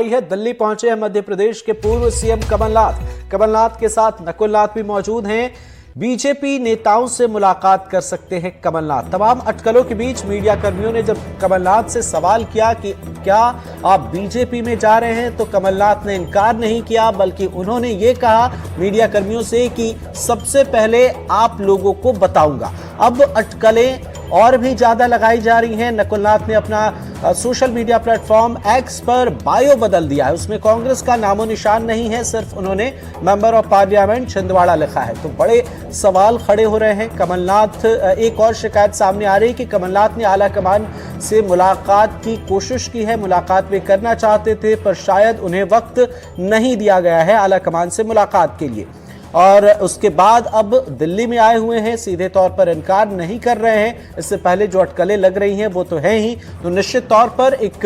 है। दिल्ली पहुंचे हैं मध्य प्रदेश के पूर्व सीएम कमलनाथ। कमलनाथ के साथ नकुलनाथ भी मौजूद हैं। बीजेपी नेताओं से मुलाकात कर सकते हैं कमलनाथ। तमाम अटकलों के बीच मीडिया कर्मियों ने जब कमलनाथ से सवाल किया कि क्या आप बीजेपी में जा रहे हैं, तो कमलनाथ ने इनकार नहीं किया, बल्कि उन्होंने ये कहा मीडिया कर्मियों से कि सबसे पहले आप लोगों को बताऊंगा। अब अटकलें और भी ज्यादा लगाई जा रही हैं। नकुलनाथ ने अपना सोशल मीडिया प्लेटफॉर्म एक्स पर बायो बदल दिया है। उसमें कांग्रेस का नामो निशान नहीं है, सिर्फ उन्होंने मेंबर ऑफ पार्लियामेंट छिंदवाड़ा लिखा है। तो बड़े सवाल खड़े हो रहे हैं। कमलनाथ, एक और शिकायत सामने आ रही है कि कमलनाथ ने आला कमान से मुलाकात की कोशिश की है। मुलाकात वे करना चाहते थे, पर शायद उन्हें वक्त नहीं दिया गया है आला कमान से मुलाकात के लिए, और उसके बाद अब दिल्ली में आए हुए हैं। सीधे तौर पर इनकार नहीं कर रहे हैं। इससे पहले जो अटकलें लग रही हैं वो तो है ही। तो निश्चित तौर पर एक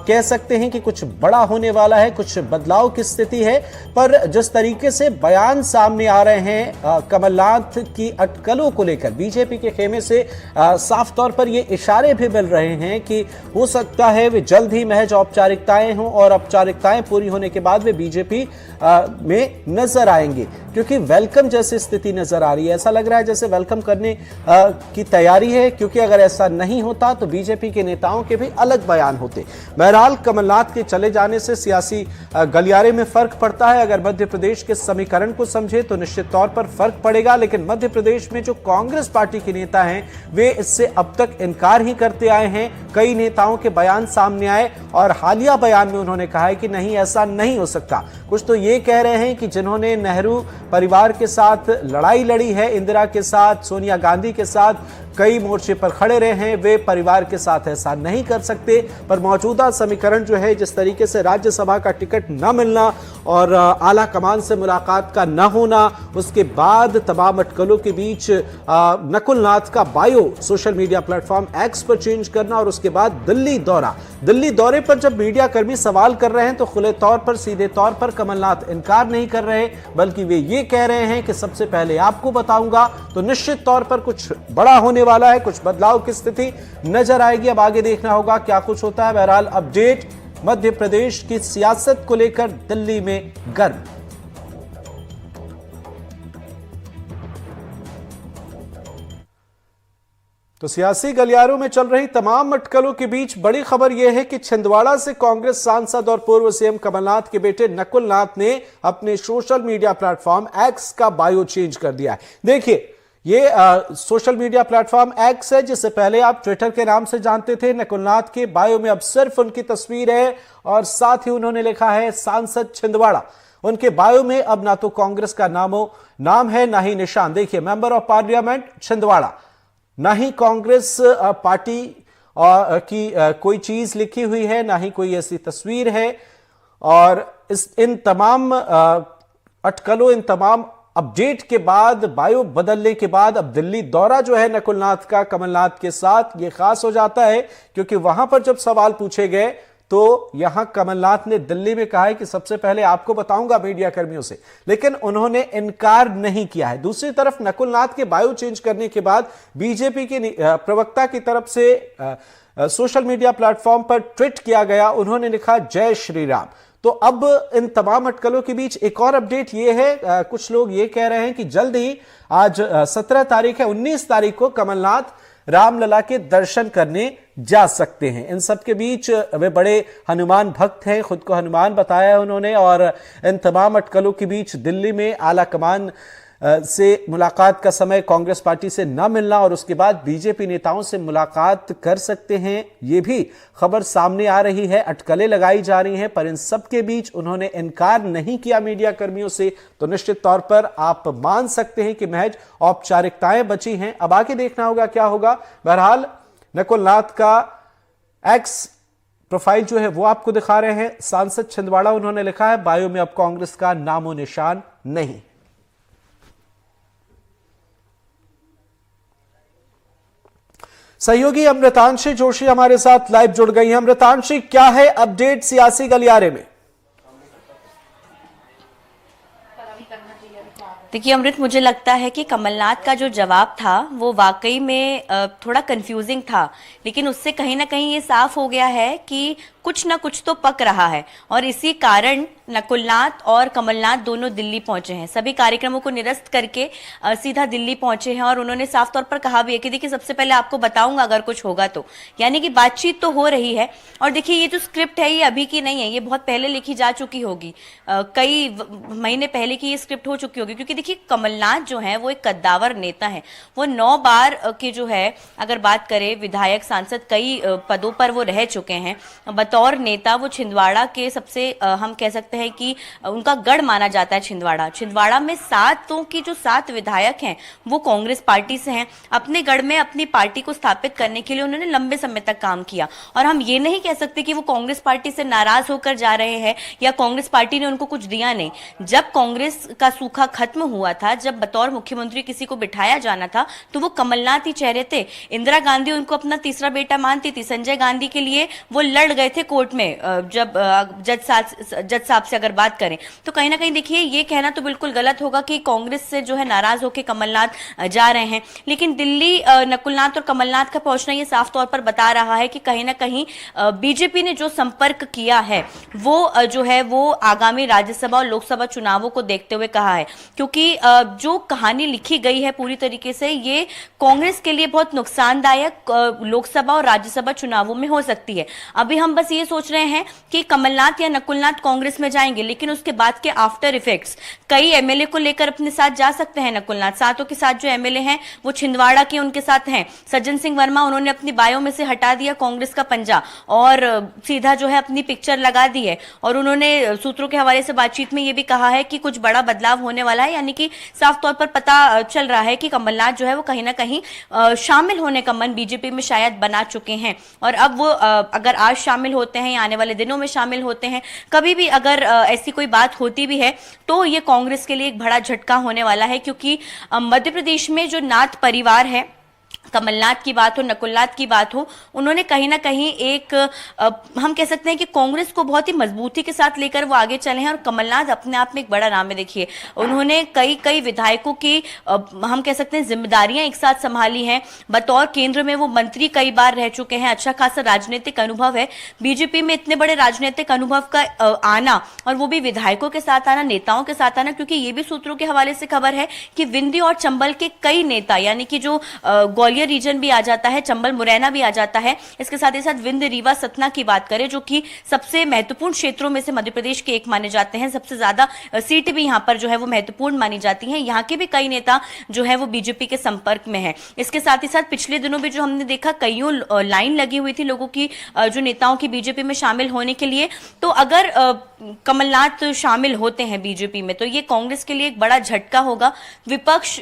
कह सकते हैं कि कुछ बड़ा होने वाला है, कुछ बदलाव की स्थिति है। पर जिस तरीके से बयान सामने आ रहे हैं कमलनाथ की अटकलों को लेकर, बीजेपी के खेमे से साफ तौर पर ये इशारे भी मिल रहे हैं कि हो सकता है वे जल्द ही महज औपचारिकताएं हों, और औपचारिकताएं पूरी होने के बाद वे बीजेपी में नजर आएंगे, क्योंकि वेलकम जैसी स्थिति नजर आ रही है। ऐसा लग रहा है जैसे वेलकम करने की तैयारी है, क्योंकि अगर ऐसा नहीं होता तो बीजेपी के नेताओं के भी अलग बयान होते। बहरहाल कमलनाथ के चले जाने से सियासी गलियारे में फर्क पड़ता है। अगर मध्य प्रदेश के समीकरण को समझे तो निश्चित तौर पर फर्क पड़ेगा, लेकिन मध्य प्रदेश में जो कांग्रेस पार्टी के नेता हैं वे इससे अब तक इनकार ही करते आए हैं। कई नेताओं के बयान सामने आए और हालिया बयान में उन्होंने कहा है कि नहीं, ऐसा नहीं हो सकता। कुछ तो ये कह रहे हैं कि जिन्होंने नेहरू परिवार के साथ लड़ाई लड़ी है, इंदिरा के साथ, सोनिया गांधी के साथ कई मोर्चे पर खड़े रहे हैं, वे परिवार के साथ ऐसा नहीं कर सकते। पर मौजूदा समीकरण जो है, जिस तरीके से राज्यसभा का टिकट न मिलना और आला कमान से मुलाकात का न होना, उसके बाद तमाम अटकलों के बीच नकुलनाथ का bio social media platform x पर चेंज करना, और उसके बाद दिल्ली दौरे पर जब मीडिया कर्मी सवाल कर रहे हैं तो खुले तौर पर, सीधे तौर पर कमलनाथ इनकार नहीं कर रहे, बल्कि वे ये कह रहे हैं कि सबसे पहले आपको बताऊंगा। तो निश्चित तौर पर कुछ बड़ा होने वाला है, कुछ बदलाव की स्थिति नजर आएगी। अब आगे देखना होगा क्या कुछ होता है। बहरहाल अपडेट मध्य प्रदेश की सियासत को लेकर दिल्ली में गर्म। तो सियासी गलियारों में चल रही तमाम अटकलों के बीच बड़ी खबर यह है कि छिंदवाड़ा से कांग्रेस सांसद और पूर्व सीएम कमलनाथ के बेटे नकुलनाथ ने अपने सोशल मीडिया प्लेटफॉर्म एक्स का बायो चेंज कर दिया है। देखिए, ये सोशल मीडिया प्लेटफॉर्म एक्स है, जिससे पहले आप ट्विटर के नाम से जानते थे। नकुलनाथ के बायो में अब सिर्फ उनकी तस्वीर है, और साथ ही उन्होंने लिखा है सांसद छिंदवाड़ा। उनके बायो में अब ना तो कांग्रेस का नाम है, ना ही निशान। देखिए, मेंबर ऑफ पार्लियामेंट छिंदवाड़ा, ना ही कांग्रेस पार्टी की कोई चीज लिखी हुई है, ना ही कोई ऐसी तस्वीर है। और इन तमाम अटकलों, इन तमाम अपडेट के बाद, बायो बदलने के बाद, अब दिल्ली दौरा जो है नकुलनाथ का कमलनाथ के साथ, ये खास हो जाता है, क्योंकि वहां पर जब सवाल पूछे गए तो यहां कमलनाथ ने दिल्ली में कहा है कि सबसे पहले आपको बताऊंगा मीडिया कर्मियों से, लेकिन उन्होंने इनकार नहीं किया है। दूसरी तरफ नकुलनाथ के बायो चेंज करने के बाद बीजेपी के प्रवक्ता की तरफ से सोशल मीडिया प्लेटफॉर्म पर ट्वीट किया गया। उन्होंने लिखा जय श्री राम। तो अब इन तमाम अटकलों के बीच एक और अपडेट ये है, कुछ लोग ये कह रहे हैं कि जल्द ही, आज 17 तारीख है, 19 तारीख को कमलनाथ रामलला के दर्शन करने जा सकते हैं। इन सब के बीच वे बड़े हनुमान भक्त हैं, खुद को हनुमान बताया है उन्होंने। और इन तमाम अटकलों के बीच दिल्ली में आला कमान से मुलाकात का समय कांग्रेस पार्टी से न मिलना, और उसके बाद बीजेपी नेताओं से मुलाकात कर सकते हैं, ये भी खबर सामने आ रही है। अटकलें लगाई जा रही हैं, पर इन सब के बीच उन्होंने इनकार नहीं किया मीडिया कर्मियों से। तो निश्चित तौर पर आप मान सकते हैं कि महज औपचारिकताएं बची हैं। अब आगे देखना होगा क्या होगा। बहरहाल नकुलनाथ का एक्स प्रोफाइल जो है वो आपको दिखा रहे हैं, सांसद छिंदवाड़ा उन्होंने लिखा है। बायो में अब कांग्रेस का नामो निशान नहीं। सहयोगी अमृतांशी जोशी हमारे साथ लाइव जुड़ गई हैं। अमृतांशी, क्या है अपडेट सियासी गलियारे में? देखिए अमृत, मुझे लगता है कि कमलनाथ का जो जवाब था वो वाकई में थोड़ा कंफ्यूजिंग था, लेकिन उससे कहीं ना कहीं ये साफ हो गया है कि कुछ ना कुछ तो पक रहा है और इसी कारण नकुलनाथ और कमलनाथ दोनों दिल्ली पहुंचे हैं। सभी कार्यक्रमों को निरस्त करके सीधा दिल्ली पहुंचे हैं और उन्होंने साफ तौर पर कहा भी है कि देखिए सबसे पहले आपको बताऊंगा अगर कुछ होगा तो, यानी कि बातचीत तो हो रही है। और देखिए ये जो स्क्रिप्ट है ये अभी की नहीं है, ये बहुत पहले लिखी जा चुकी होगी, कई महीने पहले की ये स्क्रिप्ट हो चुकी होगी। क्योंकि देखिए कमलनाथ जो है वो एक कद्दावर नेता है, वो 9 बार के जो है अगर बात करें विधायक सांसद कई पदों पर वो रह चुके हैं। बतौर नेता वो छिंदवाड़ा के सबसे हम कह सकते हैं कि उनका गढ़ माना जाता है छिंदवाड़ा में 7 की जो 7 विधायक हैं वो कांग्रेस पार्टी से हैं। अपने गढ़ में अपनी पार्टी को स्थापित करने के लिए उन्होंने लंबे समय तक काम किया और हम ये नहीं कह सकते कि वो कांग्रेस पार्टी से नाराज होकर जा रहे हैं या कांग्रेस पार्टी ने उनको कुछ दिया नहीं। जब कांग्रेस का सूखा खत्म हुआ था, जब बतौर मुख्यमंत्री किसी को बिठाया जाना था तो वो कमलनाथ ही चेहरे थे। इंदिरा गांधी उनको अपना तीसरा बेटा मानती थी, संजय गांधी के लिए वो लड़ गए थे कोर्ट में जब जज साहब से अगर बात करें तो कहीं ना कहीं देखिए ये कहना तो बिल्कुल गलत होगा कि कांग्रेस से जो है नाराज होकर कमलनाथ जा रहे हैं। लेकिन दिल्ली नकुलनाथ और कमलनाथ का पहुंचना ये साफ तौर पर बता रहा है कि कहीं ना कहीं बीजेपी ने जो संपर्क किया है वो जो है वो आगामी राज्यसभा और लोकसभा चुनावों को देखते हुए कहा है। क्योंकि जो कहानी लिखी गई है पूरी तरीके से ये कांग्रेस के लिए बहुत नुकसानदायक लोकसभा और राज्यसभा चुनावों में हो सकती है। अभी हम बस ये सोच रहे हैं कि कमलनाथ या नकुलनाथ कांग्रेस में जाएंगे, लेकिन उसके बाद के आफ्टर इफेक्ट्स कई एमएलए को लेकर अपने साथ जा सकते हैं नकुलनाथ। 7 के साथ जो एमएलए हैं वो छिंदवाड़ा के उनके साथ हैं। सज्जन सिंह वर्मा उन्होंने अपनी बायो में से हटा दिया कांग्रेस का पंजा और सीधा जो है अपनी पिक्चर लगा दी है और उन्होंने सूत्रों के हवाले से बातचीत में ये भी कहा है कि कुछ बड़ा बदलाव होने वाला है। यानी कि साफ तौर पर पता चल रहा है कि कमलनाथ जो है वो कहीं ना कहीं शामिल होने का मन बीजेपी में शायद बना चुके हैं और अब वो अगर आज शामिल होते हैं या आने वाले दिनों में शामिल होते हैं, कभी भी अगर ऐसी कोई बात होती भी है तो ये कांग्रेस के लिए एक बड़ा झटका होने वाला है। क्योंकि मध्य प्रदेश में जो नाथ परिवार है, कमलनाथ की बात हो नकुलनाथ की बात हो, उन्होंने कहीं ना कहीं एक हम कह सकते हैं कि कांग्रेस को बहुत ही मजबूती के साथ लेकर वो आगे चले हैं और कमलनाथ अपने आप में एक बड़ा नाम है। देखिए उन्होंने कई विधायकों की हम कह सकते हैं जिम्मेदारियां एक साथ संभाली हैं। बतौर केंद्र में वो मंत्री कई बार रह चुके हैं, अच्छा खासा राजनीतिक अनुभव है। बीजेपी में इतने बड़े राजनीतिक अनुभव का आना और वो भी विधायकों के साथ आना, नेताओं के साथ आना, क्योंकि ये भी सूत्रों के हवाले से खबर है कि विंध्य और चंबल के कई नेता यानी कि जो ग्वालियर रीजन भी आ जाता है, चंबल मुरैना भी आ जाता है, इसके साथ ही साथ विंध्य रीवा सतना की बात करें जो कि सबसे महत्वपूर्ण क्षेत्रों में से मध्य प्रदेश के एक माने जाते हैं, सबसे ज्यादा सीट भी यहां पर जो है वो महत्वपूर्ण मानी जाती हैं। यहाँ के भी कई नेता जो है वो बीजेपी के संपर्क में है। इसके साथ ही साथ पिछले दिनों भी जो हमने देखा कईयों लाइन लगी हुई थी लोगों की जो नेताओं की बीजेपी में शामिल होने के लिए। तो अगर कमलनाथ शामिल होते हैं बीजेपी में तो ये कांग्रेस के लिए एक बड़ा झटका होगा। विपक्ष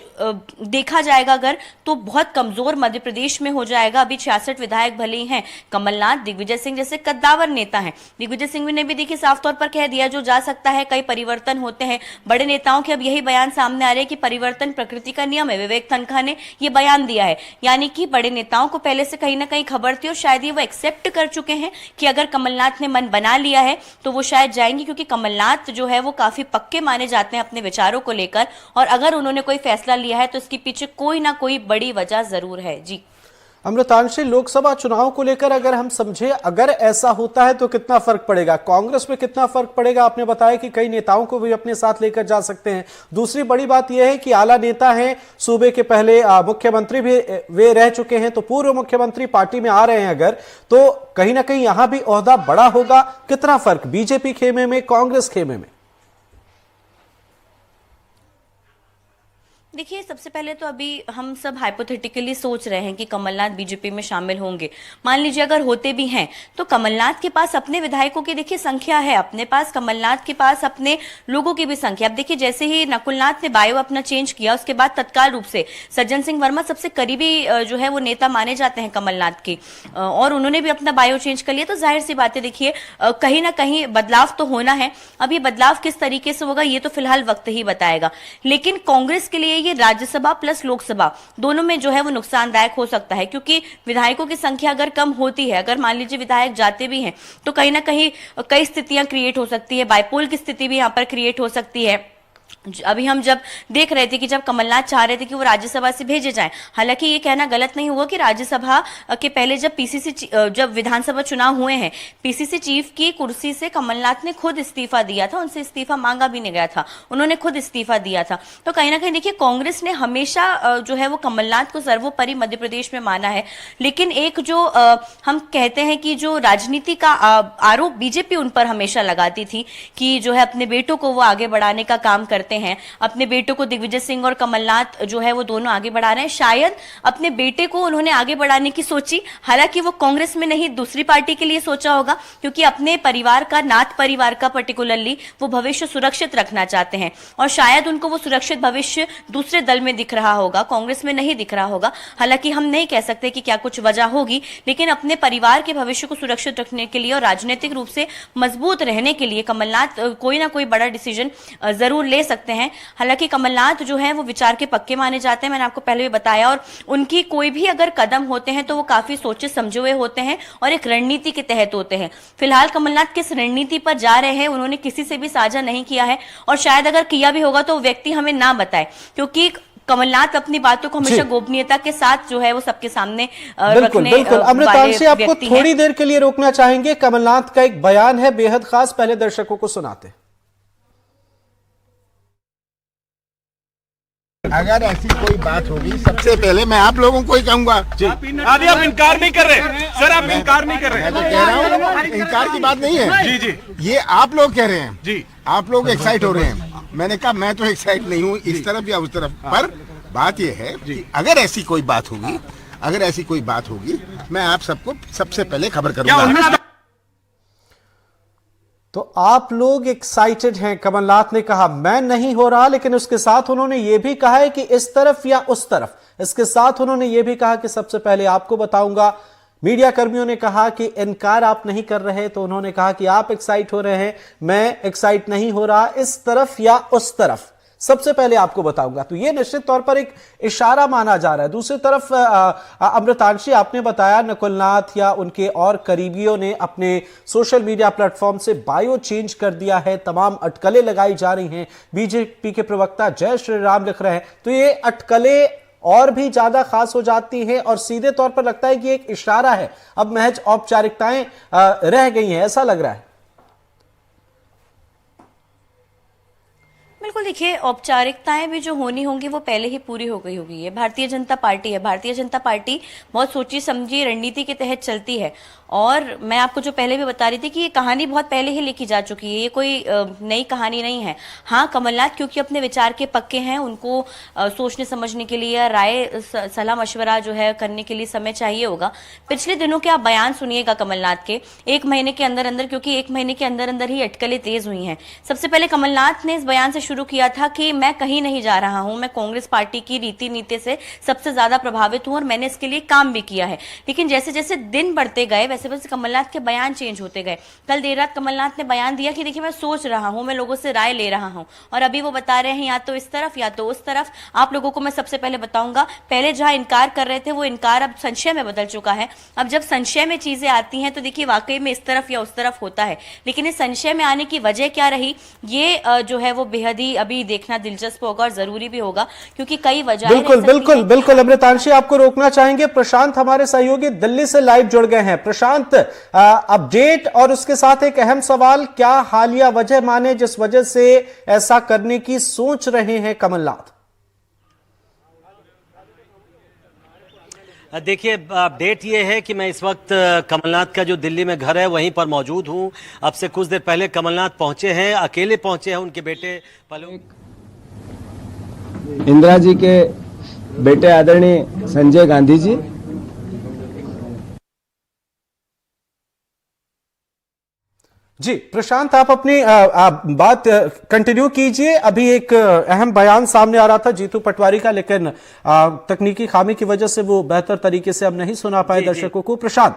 देखा जाएगा अगर तो बहुत कमजोर मध्य प्रदेश में हो जाएगा। अभी 66 विधायक भले ही हैं, कमलनाथ दिग्विजय सिंह जैसे कद्दावर नेता हैं। दिग्विजय सिंह ने भी देखिए साफ तौर पर कह दिया जो जा सकता है, कई परिवर्तन होते हैं। बड़े नेताओं के अब यही बयान सामने आ रहे हैं कि परिवर्तन प्रकृति का नियम है। विवेक तनखा ने यह बयान दिया है, यानी कि बड़े नेताओं को पहले से कहीं ना कहीं खबर थी और शायद ये वो एक्सेप्ट कर चुके हैं कि अगर कमलनाथ ने मन बना लिया है तो वो शायद जाएंगे, क्योंकि कमलनाथ जो है वो काफी पक्के माने जाते हैं अपने विचारों को लेकर और अगर उन्होंने कोई फैसला लिया है तो इसके पीछे कोई ना कोई बड़ी वजह जरूर है। जी अमृतांशी, लोकसभा चुनाव को लेकर अगर हम समझे, अगर ऐसा होता है तो कितना फर्क पड़ेगा, कांग्रेस में कितना फर्क पड़ेगा? आपने बताया कि कई नेताओं को भी अपने साथ लेकर जा सकते हैं। दूसरी बड़ी बात यह है कि आला नेता हैं, सूबे के पहले मुख्यमंत्री भी वे रह चुके हैं, तो पूर्व मुख्यमंत्री पार्टी में आ रहे हैं अगर, तो कहीं ना कहीं यहां भी ओहदा बड़ा होगा। कितना फर्क बीजेपी खेमे में, कांग्रेस खेमे में? देखिए सबसे पहले तो अभी हम सब हाइपोथेटिकली सोच रहे हैं कि कमलनाथ बीजेपी में शामिल होंगे। मान लीजिए अगर होते भी हैं तो कमलनाथ के पास अपने विधायकों की देखिए संख्या है, अपने पास कमलनाथ के पास अपने लोगों की भी संख्या। अब देखिए जैसे ही नकुलनाथ ने बायो अपना चेंज किया उसके बाद तत्काल रूप से सज्जन सिंह वर्मा सबसे करीबी जो है वो नेता माने जाते हैं कमलनाथ की और उन्होंने भी अपना बायो चेंज कर लिया। तो जाहिर सी बात है देखिए कहीं ना कहीं बदलाव तो होना है। अब ये बदलाव किस तरीके से होगा ये तो फिलहाल वक्त ही बताएगा। लेकिन कांग्रेस के लिए ये राज्यसभा प्लस लोकसभा दोनों में जो है वो नुकसानदायक हो सकता है, क्योंकि विधायकों की संख्या अगर कम होती है, अगर मान लीजिए विधायक जाते भी हैं तो कहीं ना कहीं कई स्थितियां क्रिएट हो सकती है, बाइपोल की स्थिति भी यहां पर क्रिएट हो सकती है। अभी हम जब देख रहे थे कि जब कमलनाथ चाह रहे थे कि वो राज्यसभा से भेजे जाएं, हालांकि ये कहना गलत नहीं हुआ कि राज्यसभा के पहले जब विधानसभा चुनाव हुए हैं, पीसीसी चीफ की कुर्सी से कमलनाथ ने खुद इस्तीफा दिया था, उनसे इस्तीफा मांगा भी नहीं गया था, उन्होंने खुद इस्तीफा दिया था। तो कहीं ना कहीं देखिए, कांग्रेस ने हमेशा जो है वो कमलनाथ को सर्वोपरि मध्य प्रदेश में माना है, लेकिन एक जो हम कहते हैं कि जो राजनीति का आरोप बीजेपी उन पर हमेशा लगाती थी कि जो है अपने बेटों को वो आगे बढ़ाने का काम करते हैं, अपने बेटों को दिग्विजय सिंह और कमलनाथ जो है वो दोनों आगे बढ़ा रहे हैं। शायद अपने बेटे को उन्होंने आगे बढ़ाने की सोची, हालांकि वो कांग्रेस में नहीं दूसरी पार्टी के लिए सोचा होगा, क्योंकि अपने परिवार का, नाथ परिवार का पर्टिकुलरली वो भविष्य सुरक्षित रखना चाहते हैं, और शायद उनको वो सुरक्षित भविष्य दूसरे दल में दिख रहा होगा, कांग्रेस में नहीं दिख रहा होगा। हालांकि हम नहीं कह सकते कि क्या कुछ वजह होगी, लेकिन अपने परिवार के भविष्य को सुरक्षित रखने के लिए और राजनीतिक रूप से मजबूत रहने के लिए कमलनाथ कोई ना कोई बड़ा डिसीजन जरूर ले सकते हैं। हालांकि कमलनाथ जो है वो विचार के पक्के माने जाते हैं, मैंने आपको पहले भी बताया, और उनकी कोई भी अगर कदम होते हैं तो वो काफी सोचे समझे हुए होते हैं और एक रणनीति के तहत होते हैं। फिलहाल कमलनाथ किस रणनीति पर जा रहे हैं उन्होंने किसी से भी साझा नहीं किया है, और शायद अगर किया भी होगा तो वो व्यक्ति हमें ना बताए, क्योंकि कमलनाथ अपनी बातों को हमेशा गोपनीयता के साथ जो है वो सबके सामने बिल्कुल बिल्कुल। अमृतांशी, आपको थोड़ी देर के लिए रोकना चाहेंगे, कमलनाथ का एक बयान है बेहद खास, पहले दर्शकों को सुनाते। अगर ऐसी कोई बात होगी, सबसे पहले मैं आप लोगों को ही कहूंगा। आदि आप इनकार नहीं कर रहे सर, आप इनकार नहीं कर रहे। मैं तो कह रहा हूँ, इनकार की बात नहीं है जी जी, ये आप लोग कह रहे हैं जी, आप लोग एक्साइट हो रहे हैं। मैंने कहा मैं तो एक्साइट नहीं हूँ इस तरफ या उस तरफ, पर बात ये है कि अगर ऐसी कोई बात होगी, अगर ऐसी कोई बात होगी, मैं आप सबको सबसे पहले खबर करूंगा। तो आप लोग एक्साइटेड हैं, कमलनाथ ने कहा मैं नहीं हो रहा, लेकिन उसके साथ उन्होंने यह भी कहा है कि इस तरफ या उस तरफ। इसके साथ उन्होंने यह भी कहा कि सबसे पहले आपको बताऊंगा। मीडिया कर्मियों ने कहा कि इनकार आप नहीं कर रहे, तो उन्होंने कहा कि आप एक्साइट हो रहे हैं, मैं एक्साइट नहीं हो रहा, इस तरफ या उस तरफ सबसे पहले आपको बताऊंगा। तो यह निश्चित तौर पर एक इशारा माना जा रहा है। दूसरी तरफ अमृतांशी, आपने बताया नकुलनाथ या उनके और करीबियों ने अपने सोशल मीडिया प्लेटफॉर्म से बायो चेंज कर दिया है, तमाम अटकलें लगाई जा रही हैं। बीजेपी के प्रवक्ता जय श्री राम लिख रहे हैं, तो ये अटकलें और भी ज्यादा खास हो जाती है और सीधे तौर पर लगता है कि एक इशारा है, अब महज औपचारिकताएं रह गई हैं, ऐसा लग रहा है। बिल्कुल, देखिए औपचारिकताएं भी जो होनी होंगी वो पहले ही पूरी हो गई होगी। ये भारतीय जनता पार्टी है, भारतीय जनता पार्टी बहुत सोची समझी रणनीति के तहत चलती है, और मैं आपको जो पहले भी बता रही थी कि ये कहानी बहुत पहले ही लिखी जा चुकी है, ये कोई नई कहानी नहीं है। हाँ, कमलनाथ क्योंकि अपने विचार के पक्के हैं, उनको सोचने समझने के लिए, राय सलाह मशवरा जो है करने के लिए समय चाहिए होगा। पिछले दिनों के आप बयान सुनिएगा कमलनाथ के, एक महीने के अंदर अंदर, क्योंकि एक महीने के अंदर अंदर ही अटकलें तेज हुई हैं। सबसे पहले कमलनाथ ने इस बयान से शुरू किया था कि मैं कहीं नहीं जा रहा हूं, मैं कांग्रेस पार्टी की रीति नीति से सबसे ज्यादा प्रभावित हूं और मैंने इसके लिए काम भी किया है। लेकिन जैसे जैसे दिन बढ़ते गए वैसे वैसे कमलनाथ के बयान चेंज होते गए। कल देर रात कमलनाथ ने बयान दिया कि देखिए मैं सोच रहा हूं, मैं लोगों से राय ले रहा हूं, और अभी वो बता रहे हैं या तो इस तरफ या तो उस तरफ। आप लोगों को मैं सबसे पहले बताऊंगा, पहले जहां इनकार कर रहे थे वो इनकार अब संशय में बदल चुका है। अब जब संशय में चीजें आती हैं तो देखिए वाकई में इस तरफ या उस तरफ होता है, लेकिन इस संशय में आने की वजह क्या रही, ये जो है वो बेहद ही अभी देखना दिलचस्प होगा और जरूरी भी होगा, क्योंकि कई वजह। बिल्कुल बिल्कुल बिल्कुल। अमृतांशी, आपको रोकना चाहेंगे, प्रशांत हमारे सहयोगी दिल्ली से लाइव जुड़ गए हैं। प्रशांत, अपडेट और उसके साथ एक अहम सवाल, क्या हालिया वजह माने जिस वजह से ऐसा करने की सोच रहे हैं कमलनाथ? देखिए, अपडेट ये है कि मैं इस वक्त कमलनाथ का जो दिल्ली में घर है वहीं पर मौजूद हूं। अब से कुछ देर पहले कमलनाथ पहुंचे हैं, अकेले पहुंचे हैं, उनके बेटे इंदिरा जी के बेटे आदरणीय संजय गांधी जी, जी प्रशांत, आप अपनी बात कंटिन्यू कीजिए। अभी एक अहम बयान सामने आ रहा था जीतू पटवारी का, लेकिन तकनीकी खामी की वजह से वो बेहतर तरीके से हम नहीं सुना पाए दर्शकों को। प्रशांत,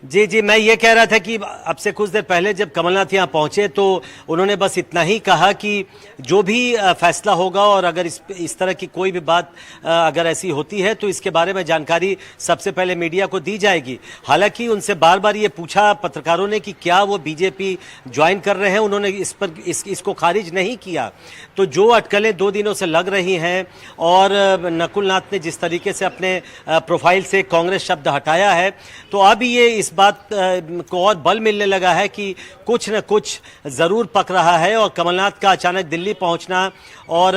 जी जी, मैं ये कह रहा था कि अब से कुछ देर पहले जब कमलनाथ यहाँ पहुंचे तो उन्होंने बस इतना ही कहा कि जो भी फैसला होगा और अगर इस तरह की कोई भी बात अगर ऐसी होती है तो इसके बारे में जानकारी सबसे पहले मीडिया को दी जाएगी। हालांकि उनसे बार बार ये पूछा पत्रकारों ने कि क्या वो बीजेपी ज्वाइन कर रहे हैं, उन्होंने इस पर इसको खारिज नहीं किया। तो जो अटकलें 2 दिनों से लग रही हैं और नकुल नाथ ने जिस तरीके से अपने प्रोफाइल से कांग्रेस शब्द हटाया है, तो अब ये इस बात को और बल मिलने लगा है कि कुछ न कुछ जरूर पक रहा है। और कमलनाथ का अचानक दिल्ली पहुंचना और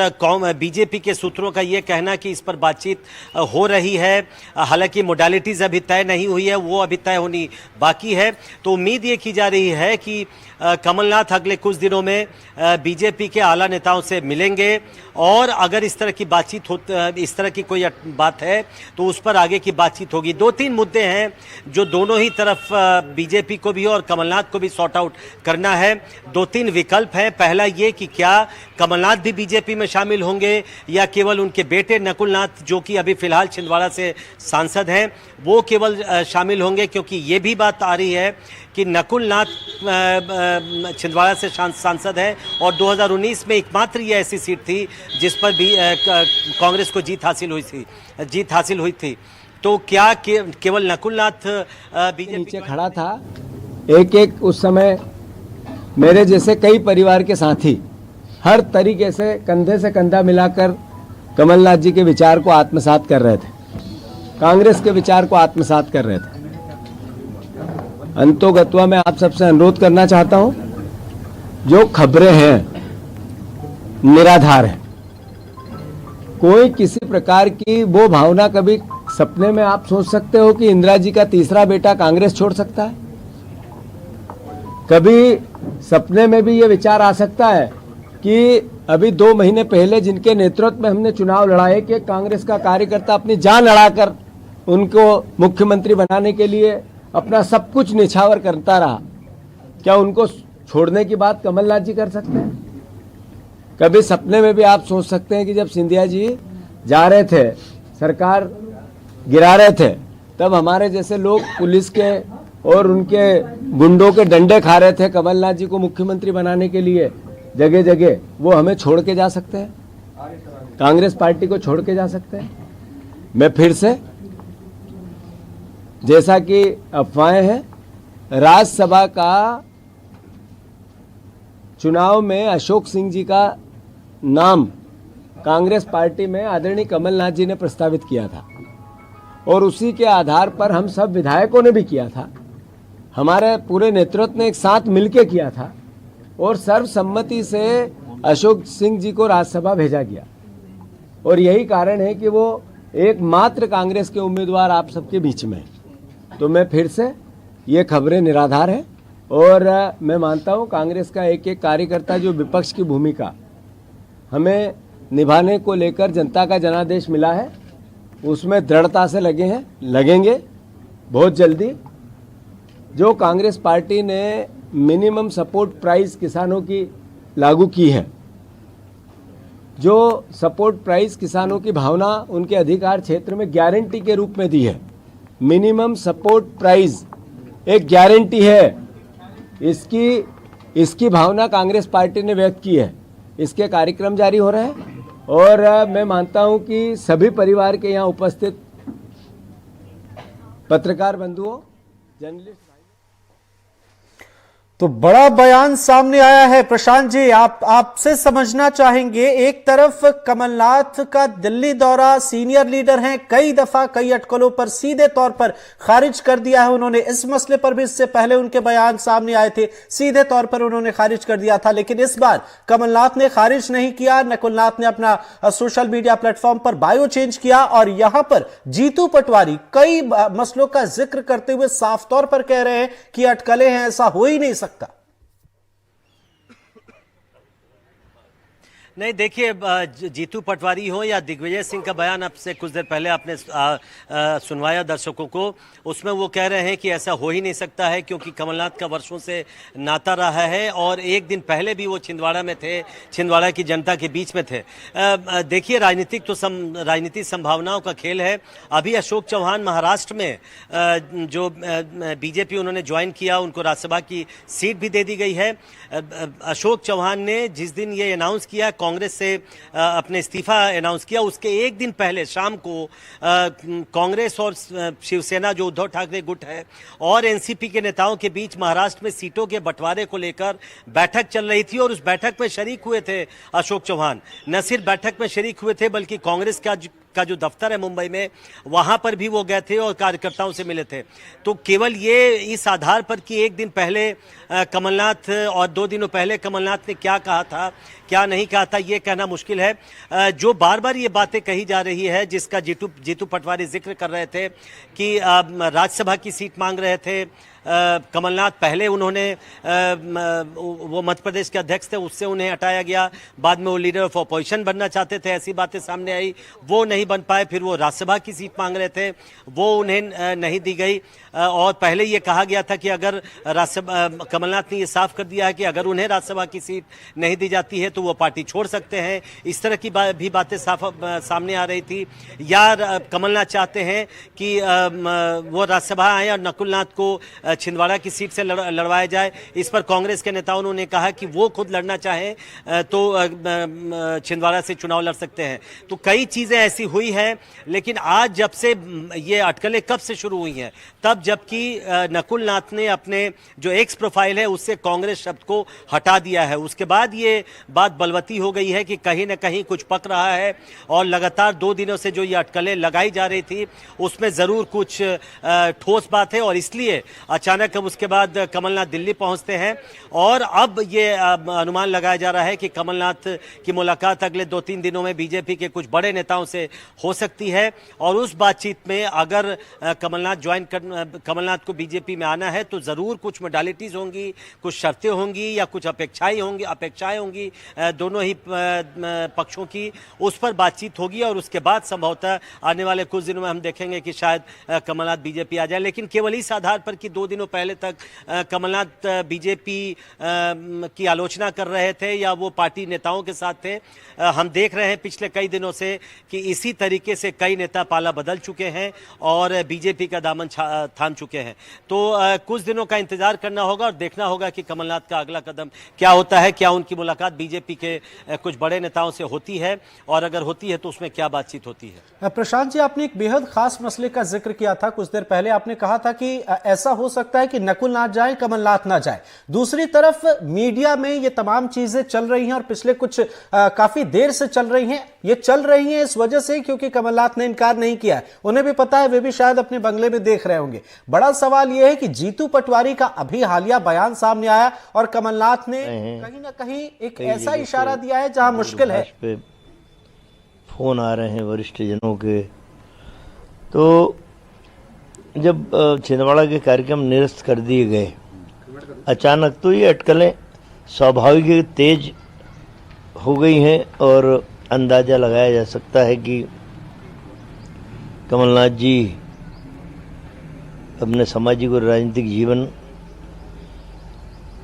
बीजेपी के सूत्रों का यह कहना कि इस पर बातचीत हो रही है, हालांकि मोडालिटीज अभी तय नहीं हुई है, वो अभी तय होनी बाकी है। तो उम्मीद ये की जा रही है कि कमलनाथ अगले कुछ दिनों में बीजेपी के आला नेताओं से मिलेंगे और अगर इस तरह की बातचीत हो, इस तरह की कोई बात है तो उस पर आगे की बातचीत होगी। 2-3 मुद्दे हैं जो दोनों ही तरफ बीजेपी को भी और कमलनाथ को भी सॉर्ट आउट करना है। 2-3 विकल्प हैं। पहला ये कि क्या कमलनाथ भी बीजेपी में शामिल होंगे या केवल उनके बेटे नकुल नाथ, जो कि अभी फिलहाल छिंदवाड़ा से सांसद हैं, वो केवल शामिल होंगे, क्योंकि ये भी बात आ रही है कि नकुल नाथ छिंदवाड़ा से सांसद है और 2019 में एकमात्र ये ऐसी सीट थी जिस पर भी कांग्रेस को जीत हासिल हुई थी। तो क्या केवल नकुल नाथ बीजेपी नीचे खड़ा था, एक उस समय मेरे जैसे कई परिवार के साथी हर तरीके से कंधा मिलाकर कमलनाथ जी के विचार को आत्मसात कर रहे थे, कांग्रेस के विचार को आत्मसात कर रहे थे। अंतोगत्वा मैं आप सबसे अनुरोध करना चाहता हूं, जो खबरें हैं निराधार है। कोई किसी प्रकार की वो भावना, कभी सपने में आप सोच सकते हो कि इंदिरा जी का तीसरा बेटा कांग्रेस छोड़ सकता है? कभी सपने में भी ये विचार आ सकता है कि अभी 2 महीने पहले जिनके नेतृत्व में हमने चुनाव लड़ाए कि कांग्रेस का कार्यकर्ता अपनी जान लड़ाकर उनको मुख्यमंत्री बनाने के लिए अपना सब कुछ निछावर करता रहा, क्या उनको छोड़ने की बात कमलनाथ जी कर सकते हैं? कभी सपने में भी आप सोच सकते हैं कि जब सिंधिया जी जा रहे थे, सरकार गिरा रहे थे, तब हमारे जैसे लोग पुलिस के और उनके गुंडों के डंडे खा रहे थे कमलनाथ जी को मुख्यमंत्री बनाने के लिए जगह जगह, वो हमें छोड़ के जा सकते हैं? कांग्रेस पार्टी को छोड़ के जा सकते हैं? मैं फिर से, जैसा कि अफवाहें हैं, राज्यसभा का चुनाव में अशोक सिंह जी का नाम कांग्रेस पार्टी में आदरणीय कमलनाथ जी ने प्रस्तावित किया था और उसी के आधार पर हम सब विधायकों ने भी किया था, हमारे पूरे नेतृत्व ने एक साथ मिलकर किया था और सर्वसम्मति से अशोक सिंह जी को राज्यसभा भेजा गया। और यही कारण है कि वो एकमात्र कांग्रेस के उम्मीदवार आप सबके बीच में है। तो मैं फिर से, ये खबरें निराधार हैं और मैं मानता हूं कांग्रेस का एक कार्यकर्ता जो विपक्ष की भूमिका हमें निभाने को लेकर जनता का जनादेश मिला है, उसमें दृढ़ता से लगेंगे बहुत जल्दी। जो कांग्रेस पार्टी ने मिनिमम सपोर्ट प्राइस किसानों की लागू की है, जो सपोर्ट प्राइस किसानों की भावना उनके अधिकार क्षेत्र में गारंटी के रूप में दी है, मिनिमम सपोर्ट प्राइस एक गारंटी है, इसकी भावना कांग्रेस पार्टी ने व्यक्त की है। इसके कार्यक्रम जारी हो रहे हैं और मैं मानता हूं कि सभी परिवार के यहाँ उपस्थित पत्रकार बंधुओं, जर्नलिस्ट, तो बड़ा बयान सामने आया है। प्रशांत जी, आपसे समझना चाहेंगे, एक तरफ कमलनाथ का दिल्ली दौरा, सीनियर लीडर हैं, कई दफा कई अटकलों पर सीधे तौर पर खारिज कर दिया है उन्होंने। इस मसले पर भी इससे पहले उनके बयान सामने आए थे, सीधे तौर पर उन्होंने खारिज कर दिया था, लेकिन इस बार कमलनाथ ने खारिज नहीं किया। नकुलनाथ ने अपना सोशल मीडिया प्लेटफॉर्म पर बायो चेंज किया और यहां पर जीतू पटवारी कई मसलों का जिक्र करते हुए साफ तौर पर कह रहे हैं कि अटकलें हैं, ऐसा हो ही नहीं सकता। नहीं, देखिए, जीतू पटवारी हो या दिग्विजय सिंह का बयान आपसे कुछ देर पहले आपने सुनवाया दर्शकों को, उसमें वो कह रहे हैं कि ऐसा हो ही नहीं सकता है क्योंकि कमलनाथ का वर्षों से नाता रहा है और एक दिन पहले भी वो छिंदवाड़ा में थे, छिंदवाड़ा की जनता के बीच में थे। देखिए, राजनीतिक संभावनाओं का खेल है। अभी अशोक चौहान महाराष्ट्र में जो बीजेपी उन्होंने ज्वाइन किया, उनको राज्यसभा की सीट भी दे दी गई है। अशोक चौहान ने जिस दिन ये अनाउंस किया, कांग्रेस से अपने इस्तीफा अनाउंस किया, उसके एक दिन पहले शाम को कांग्रेस और शिवसेना जो उद्धव ठाकरे गुट है और एनसीपी के नेताओं के बीच महाराष्ट्र में सीटों के बंटवारे को लेकर बैठक चल रही थी और उस बैठक में शरीक हुए थे अशोक चौहान। न सिर्फ बैठक में शरीक हुए थे बल्कि कांग्रेस का जो दफ्तर है मुंबई में, वहां पर भी वो गए थे और कार्यकर्ताओं से मिले थे। तो केवल ये इस आधार पर कि एक दिन पहले कमलनाथ और 2 दिनों पहले कमलनाथ ने क्या कहा था, क्या नहीं कहा था, ये कहना मुश्किल है। जो बार बार ये बातें कही जा रही है, जिसका जीतू पटवारी जिक्र कर रहे थे कि राज्यसभा की सीट मांग रहे थे कमलनाथ, पहले उन्होंने वो मध्य प्रदेश के अध्यक्ष थे, उससे उन्हें हटाया गया, बाद में वो लीडर ऑफ अपोजिशन बनना चाहते थे, ऐसी बातें सामने आई, वो नहीं बन पाए, फिर वो राज्यसभा की सीट मांग रहे थे, वो उन्हें नहीं दी गई। और पहले ये कहा गया था कि अगर कमलनाथ ने ये साफ कर दिया है कि अगर उन्हें राज्यसभा की सीट नहीं दी जाती है तो वो पार्टी छोड़ सकते हैं, इस तरह की भी बातें सामने आ रही थी। या कमलनाथ चाहते हैं कि वो राज्यसभा आए और नकुलनाथ को छिंदवाड़ा की सीट से लड़वाया जाए। इस पर कांग्रेस के नेताओं ने कहा कि वो खुद लड़ना चाहें तो छिंदवाड़ा से चुनाव लड़ सकते हैं। तो कई चीजें ऐसी हुई हैं, लेकिन आज जब से ये अटकलें कब से शुरू हुई हैं, तब जबकि नकुलनाथ ने अपने जो एक्स प्रोफाइल है उससे कांग्रेस शब्द को हटा दिया है, उसके बाद ये बात बलवती हो गई है कि कहीं ना कहीं कुछ पक रहा है और लगातार 2 दिनों से जो ये अटकलें लगाई जा रही थी उसमें जरूर कुछ ठोस बात है। और इसलिए अचानक अब उसके बाद कमलनाथ दिल्ली पहुंचते हैं और अब ये अनुमान लगाया जा रहा है कि कमलनाथ की मुलाकात अगले 2-3 दिनों में बीजेपी के कुछ बड़े नेताओं से हो सकती है और उस बातचीत में अगर कमलनाथ को बीजेपी में आना है तो जरूर कुछ मोडालिटीज होंगी, कुछ शर्तें होंगी या कुछ अपेक्षाएं होंगी दोनों ही पक्षों की, उस पर बातचीत होगी और उसके बाद संभवतः आने वाले कुछ दिनों में हम देखेंगे कि शायद कमलनाथ बीजेपी आ जाए। लेकिन केवल इस आधार पर कि 2 दिनों पहले तक कमलनाथ बीजेपी की आलोचना कर रहे थे या वो पार्टी नेताओं के साथ थे, हम देख रहे हैं पिछले कई दिनों से कि इसी तरीके से कई नेता पाला बदल चुके हैं और बीजेपी का दामन थाम चुके हैं। तो कुछ दिनों का इंतजार करना होगा और देखना होगा कि कमलनाथ का अगला कदम क्या होता है, क्या उनकी मुलाकात बीजेपी के कुछ बड़े नेताओं से होती है और अगर होती है तो उसमें क्या बातचीत होती है। प्रशांत जी, आपने एक बेहद खास मसले का जिक्र किया था कुछ देर पहले, आपने कहा था कि ऐसा हो सकता है कि नकुलनाथ जाए, कमलनाथ ना जाए। दूसरी तरफ मीडिया में ये तमाम चीजें चल रही हैं और पिछले कुछ काफी देर से चल रही हैं। ये चल रही हैं इस वजह से क्योंकि कमलनाथ ने इनकार नहीं किया है, उन्हें भी पता है, वे भी शायद अपने बंगले में देख रहे होंगे। बड़ा सवाल यह है कि जीतू पटवारी का अभी हालिया बयान सामने आया और कमलनाथ ने कहीं ना कहीं एक ऐसा इशारा दिया है जहां मुश्किल है। फोन आ रहे हैं वरिष्ठ जनों के, तो जब छिंदवाड़ा के कार्यक्रम निरस्त कर दिए गए अचानक, तो ये अटकलें स्वाभाविक तेज हो गई हैं और अंदाजा लगाया जा सकता है कि कमलनाथ जी अपने सामाजिक और राजनीतिक जीवन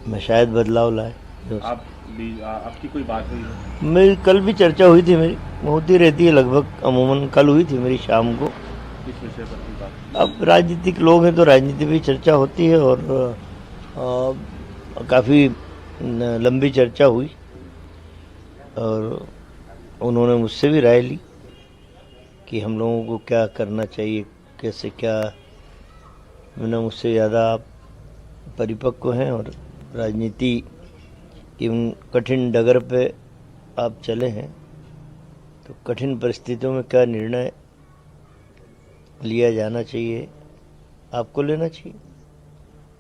में शायद बदलाव लाए। आपकी कोई बात हुई है? मेरी कल भी चर्चा हुई थी, मेरी होती रहती है लगभग, अमूमन कल हुई थी मेरी शाम को। किस विषय पर की बात? अब राजनीतिक लोग हैं तो राजनीति भी चर्चा होती है और काफ़ी लंबी चर्चा हुई और उन्होंने मुझसे भी राय ली कि हम लोगों को क्या करना चाहिए, कैसे क्या। मैंने मुझसे ज़्यादा आप परिपक्व हैं और राजनीति की उन कठिन डगर पे आप चले हैं, तो कठिन परिस्थितियों में क्या निर्णय लिया जाना चाहिए, आपको लेना चाहिए।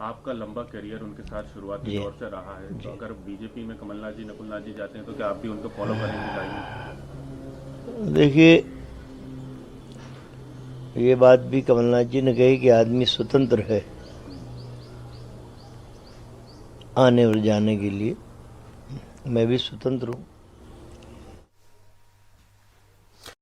आपका लंबा करियर उनके साथ शुरुआती दौर से रहा है, तो अगर बीजेपी में कमलनाथ जी, नकुलनाथ जी जाते हैं तो क्या आप भी उनको फॉलो करेंगे? देखिए, ये बात भी कमलनाथ जी ने कही कि आदमी स्वतंत्र है आने और जाने के लिए। मैं भी स्वतंत्र हूँ।